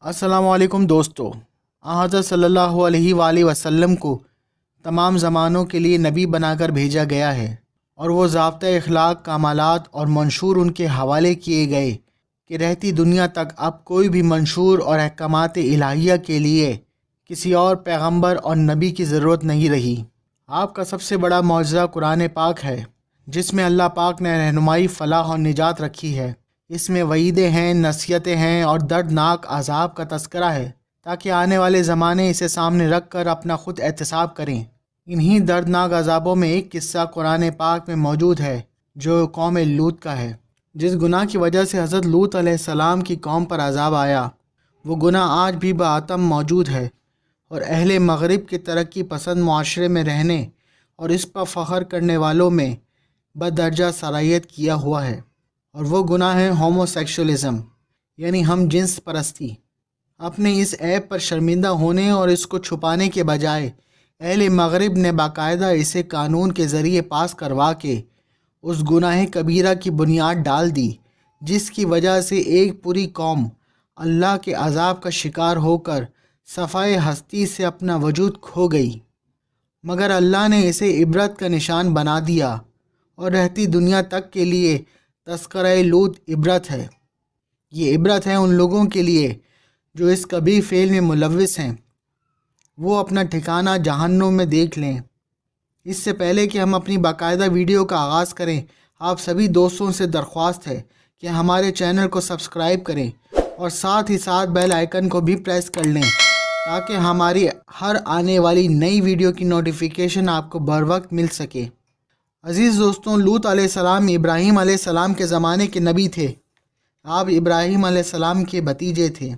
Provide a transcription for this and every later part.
अस्सलाम वालेकुम दोस्तों। हज़रत सल्लल्लाहु अलैहि वालैहि वसल्लम को तमाम ज़मानों के लिए नबी बनाकर भेजा गया है और वो ज़ाब्ता इखलाक, कामालात और मंशूर उनके हवाले किए गए कि रहती दुनिया तक अब कोई भी मंशूर और अहकामात इलाहिया के लिए किसी और पैगंबर और नबी की ज़रूरत नहीं रही। आपका सबसे बड़ा मौजज़ा कुरान पाक है, जिसमें अल्लाह पाक ने रहनुमाई, फ़लाह और निजात रखी है। इसमें वईदें हैं, नसीहतें हैं और दर्दनाक अज़ाब का तज़किरा है, ताकि आने वाले ज़माने इसे सामने रख कर अपना ख़ुद एहतसाब करें। इन्हीं दर्दनाक अज़ाबों में एक किस्सा कुरान पाक में मौजूद है जो कौम लूत का है। जिस गुनाह की वजह से हज़रत लूत अलैहिस्सलाम की कौम पर अज़ाब आया, वो गुनाह आज भी बातम मौजूद है और अहले मग़रिब के तरक्की पसंद मुआशरे में रहने और इस पर फ़ख्र करने वालों में बदर्जा सराहियत किया हुआ है। और वो गुनाह है होमोसेक्सुअलिज़म, यानी हम जिन्स परस्ती। अपने इस ऐप पर शर्मिंदा होने और इसको छुपाने के बजाय अहले मग़रिब ने बाकायदा इसे कानून के ज़रिए पास करवा के उस गुनाह कबीरा की बुनियाद डाल दी, जिसकी वजह से एक पूरी कौम अल्लाह के अज़ाब का शिकार होकर सफ़ाए हस्ती से अपना वजूद खो गई। मगर अल्लाह ने इसे इबरत का निशान बना दिया और रहती दुनिया तक के लिए तज़किरा लूत इबरत है। ये इबरत है उन लोगों के लिए जो इस कबीर फ़ेल में मुलव्विस हैं, वो अपना ठिकाना जहन्नुम में देख लें। इससे पहले कि हम अपनी बाकायदा वीडियो का आगाज़ करें, आप सभी दोस्तों से दरख्वास्त है कि हमारे चैनल को सब्सक्राइब करें और साथ ही साथ बेल आइकन को भी प्रेस कर लें, ताकि हमारी हर आने वाली नई वीडियो की नोटिफिकेशन आपको बर वक्त मिल सके। अज़ीज़ दोस्तों, लूत अलैहिस्सलाम इब्राहीम अलैहिस्सलाम के ज़माने के नबी थे। आप इब्राहीम अलैहिस्सलाम के भतीजे थे।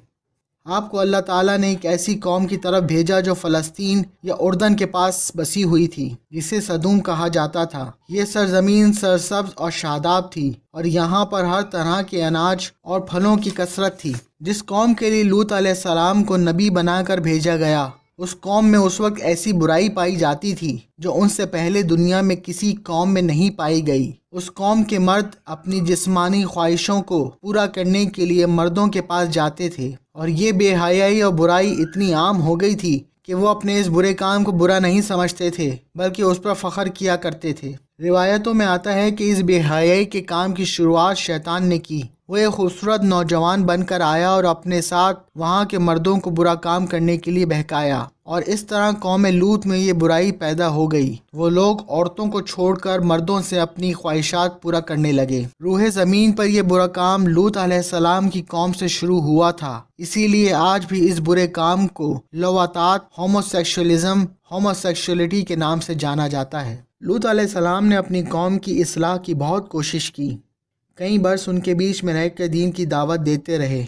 आपको अल्लाह ताला ने एक ऐसी कौम की तरफ भेजा जो फ़लस्तीन या उर्दन के पास बसी हुई थी, जिसे सदूम कहा जाता था। ये सरज़मीन सरसब्ज़ और शादाब थी और यहाँ पर हर तरह के अनाज और फलों की कसरत थी। जिस कौम के लिए लूत अलैहिस्सलाम को नबी बनाकर भेजा गया, उस कौम में उस वक्त ऐसी बुराई पाई जाती थी जो उनसे पहले दुनिया में किसी कौम में नहीं पाई गई। उस कौम के मर्द अपनी जिस्मानी ख्वाहिशों को पूरा करने के लिए मर्दों के पास जाते थे और ये बेहयाई और बुराई इतनी आम हो गई थी कि वो अपने इस बुरे काम को बुरा नहीं समझते थे, बल्कि उस पर फ़ख्र किया करते थे। रिवायतों में आता है कि इस बेहयाई के काम की शुरुआत शैतान ने की। वो एक खूबसूरत नौजवान बनकर आया और अपने साथ वहाँ के मर्दों को बुरा काम करने के लिए बहकाया और इस तरह कौम लूत में ये बुराई पैदा हो गई। वो लोग औरतों को छोड़कर मर्दों से अपनी ख्वाहिशात पूरा करने लगे। रूहे ज़मीन पर यह बुरा काम लूत अलैहिस्सलाम की कौम से शुरू हुआ था। इसीलिए आज भी इस बुरे काम को लवातात, होमोसेक्सुअलिज़म, होमोसेक्सुअलिटी के नाम से जाना जाता है। लूत अलैहिस्सलाम ने अपनी कौम की इस्लाह की बहुत कोशिश की। कई बरस उनके बीच में रह कर दीन की दावत देते रहे,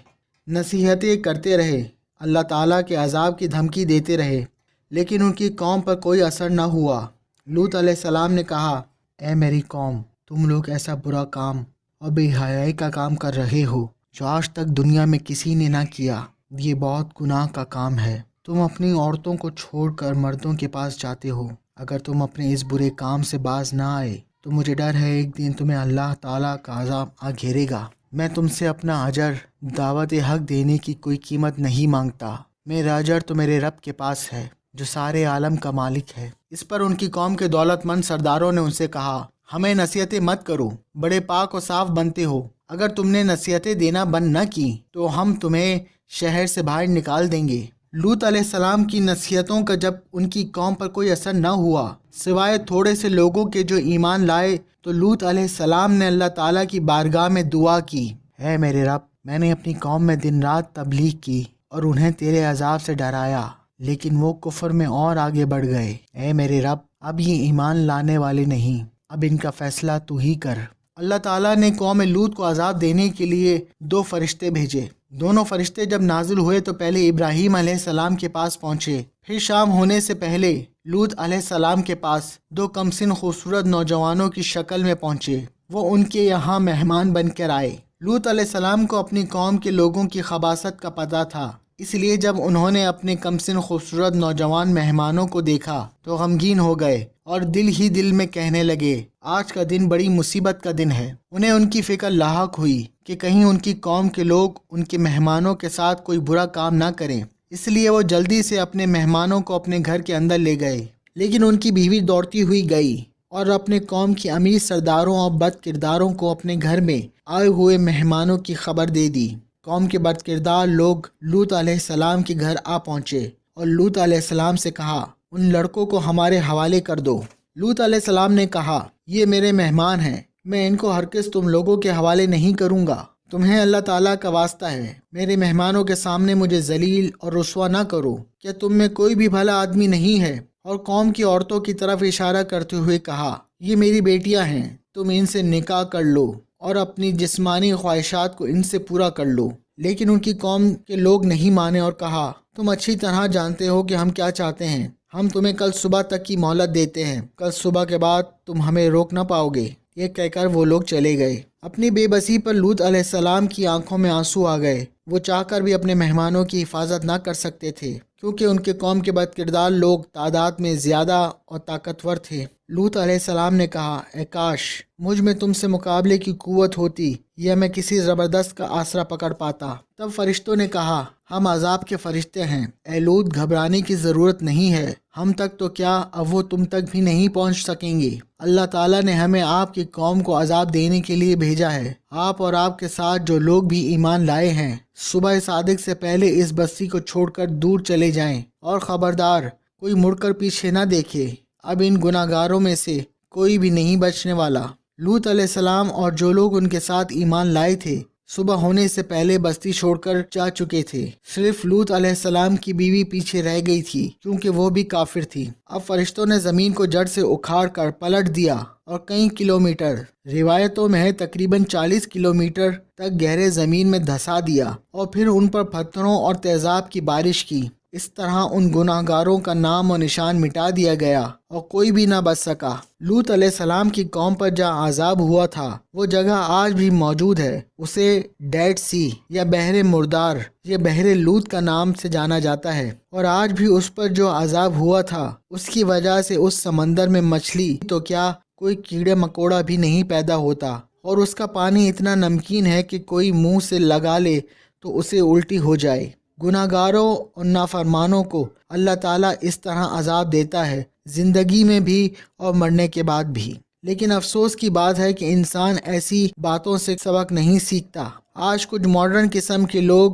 नसीहतें करते रहे, अल्लाह ताला के अज़ाब की धमकी देते रहे, लेकिन उनकी कौम पर कोई असर न हुआ। लूत अलैहिस्सलाम ने कहा, ए मेरी कौम, तुम लोग ऐसा बुरा काम और बेहयाई का काम कर रहे हो जो आज तक दुनिया में किसी ने ना किया। ये बहुत गुनाह का काम है। तुम अपनी औरतों को छोड़कर मर्दों के पास जाते हो। अगर तुम अपने इस बुरे काम से बाज ना आए तो मुझे डर है एक दिन तुम्हें अल्लाह ताला का अज़ाब आ घेरेगा। मैं तुमसे अपना अजर, दावत हक देने की कोई कीमत नहीं मांगता। मेरा अजर तो मेरे रब के पास है जो सारे आलम का मालिक है। इस पर उनकी कौम के दौलतमंद सरदारों ने उनसे कहा, हमें नसीहतें मत करो, बड़े पाक और साफ बनते हो। अगर तुमने नसीहतें देना बंद न की तो हम तुम्हें शहर से बाहर निकाल देंगे। लूत अलैहिस्सलाम की नसीहतों का जब उनकी कौम पर कोई असर न हुआ, सिवाय थोड़े से लोगों के जो ईमान लाए, तो लूत अलैहिस्सलाम ने अल्लाह ताला की बारगाह में दुआ की, है मेरे रब, मैंने अपनी कौम में दिन रात तबलीग की और उन्हें तेरे अजाब से डराया, लेकिन वो कुफ्र में और आगे बढ़ गए। ऐ मेरे रब, अब ये ईमान लाने वाले नहीं, अब इनका फैसला तू ही कर। अल्लाह ताला ने कौम लूत को अजाब देने के लिए 2 फरिश्ते भेजे। दोनों फरिश्ते जब नाजिल हुए तो पहले इब्राहीम अलैहिस्सलाम के पास पहुँचे, फिर शाम होने से पहले लूत अलैहिस्सलाम के पास 2 कमसिन खूबसूरत नौजवानों की शक्ल में पहुँचे। वो उनके यहाँ मेहमान बनकर आए। लूत अलैहिस्सलाम को अपनी कौम के लोगों की खबासत का पता था, इसलिए जब उन्होंने अपने कमसिन खूबसूरत नौजवान मेहमानों को देखा तो गमगीन हो गए और दिल ही दिल में कहने लगे, आज का दिन बड़ी मुसीबत का दिन है। उन्हें उनकी फ़िक्र लाहक हुई کہ کہیں ان کی قوم کے لوگ ان کے مہمانوں کے ساتھ کوئی برا کام نہ کریں، اس لیے وہ جلدی سے اپنے مہمانوں کو اپنے گھر کے اندر لے گئے۔ لیکن ان کی بیوی دوڑتی ہوئی گئی اور اپنے قوم کی امیر سرداروں اور بد کرداروں کو اپنے گھر میں آئے ہوئے مہمانوں کی خبر دے دی۔ قوم کے بد کردار لوگ لوط علیہ السلام کے گھر آ پہنچے اور لوط علیہ السلام سے کہا، ان لڑکوں کو ہمارے حوالے کر دو۔ لوط علیہ السلام نے کہا، یہ میرے مہمان ہیں، میں ان کو ہرگز تم لوگوں کے حوالے نہیں کروں گا۔ تمہیں اللہ تعالیٰ کا واسطہ ہے، میرے مہمانوں کے سامنے مجھے ذلیل اور رسوا نہ کرو۔ کیا تم میں کوئی بھی بھلا آدمی نہیں ہے؟ اور قوم کی عورتوں کی طرف اشارہ کرتے ہوئے کہا، یہ میری بیٹیاں ہیں، تم ان سے نکاح کر لو اور اپنی جسمانی خواہشات کو ان سے پورا کر لو۔ لیکن ان کی قوم کے لوگ نہیں مانے اور کہا، تم اچھی طرح جانتے ہو کہ ہم کیا چاہتے ہیں، ہم تمہیں کل صبح تک کی مہلت دیتے ہیں، کل صبح کے بعد تم ہمیں روک نہ پاؤ گے۔ یہ کہہ کر وہ لوگ چلے گئے۔ اپنی بے بسی پر لوط علیہ السلام کی آنکھوں میں آنسو آ گئے۔ وہ چاہ کر بھی اپنے مہمانوں کی حفاظت نہ کر سکتے تھے، کیونکہ ان کے قوم کے بد کردار لوگ تعداد میں زیادہ اور طاقتور تھے۔ لوط علیہ السلام نے کہا، اے کاش مجھ میں تم سے مقابلے کی قوت ہوتی یا میں کسی زبردست کا آسرا پکڑ پاتا۔ تب فرشتوں نے کہا، ہم عذاب کے فرشتے ہیں، اے لوط گھبرانے کی ضرورت نہیں ہے، ہم تک تو کیا اب وہ تم تک بھی نہیں پہنچ سکیں گے۔ اللہ تعالیٰ نے ہمیں آپ کی قوم کو عذاب دینے کے لیے بھیجا ہے، آپ اور آپ کے ساتھ جو لوگ بھی ایمان لائے ہیں صبح صادق سے پہلے اس بستی کو چھوڑ کر دور چلے جائیں، اور خبردار کوئی مڑ کر پیچھے نہ دیکھے، اب ان گناہ گاروں میں سے کوئی بھی نہیں بچنے والا۔ لوط علیہ السلام اور جو لوگ ان کے ساتھ ایمان لائے تھے صبح ہونے سے پہلے بستی چھوڑ کر جا چکے تھے، صرف لوط علیہ السلام کی بیوی پیچھے رہ گئی تھی کیونکہ وہ بھی کافر تھی۔ اب فرشتوں نے زمین کو جڑ سے اکھاڑ کر پلٹ دیا اور کئی کلومیٹر، روایتوں میں ہے تقریباً 40 کلومیٹر تک گہرے زمین میں دھسا دیا، اور پھر ان پر پتھروں اور تیزاب کی بارش کی۔ اس طرح ان گناہ گاروں کا نام و نشان مٹا دیا گیا اور کوئی بھی نہ بچ سکا۔ لوط علیہ السلام کی قوم پر جہاں عذاب ہوا تھا وہ جگہ آج بھی موجود ہے، اسے ڈیڈ سی یا بحر مردار یا بحر لوط کا نام سے جانا جاتا ہے، اور آج بھی اس پر جو عذاب ہوا تھا اس کی وجہ سے اس سمندر میں مچھلی تو کیا کوئی کیڑے مکوڑا بھی نہیں پیدا ہوتا، اور اس کا پانی اتنا نمکین ہے کہ کوئی منہ سے لگا لے تو اسے الٹی ہو جائے۔ گناہ گاروں اور نافرمانوں کو اللہ تعالیٰ اس طرح عذاب دیتا ہے، زندگی میں بھی اور مرنے کے بعد بھی۔ لیکن افسوس کی بات ہے کہ انسان ایسی باتوں سے سبق نہیں سیکھتا۔ آج کچھ ماڈرن قسم کے لوگ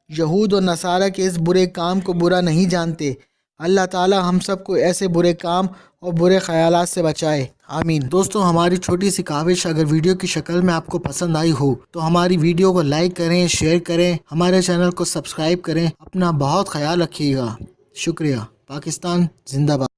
یہود اور نصارہ کے اس برے کام کو برا نہیں جانتے۔ اللہ تعالیٰ ہم سب کو ایسے برے کام اور برے خیالات سے بچائے، آمین۔ دوستو، ہماری چھوٹی سی کاوش اگر ویڈیو کی شکل میں آپ کو پسند آئی ہو تو ہماری ویڈیو کو لائک کریں، شیئر کریں، ہمارے چینل کو سبسکرائب کریں۔ اپنا بہت خیال رکھیے گا۔ شکریہ۔ پاکستان زندہ باد۔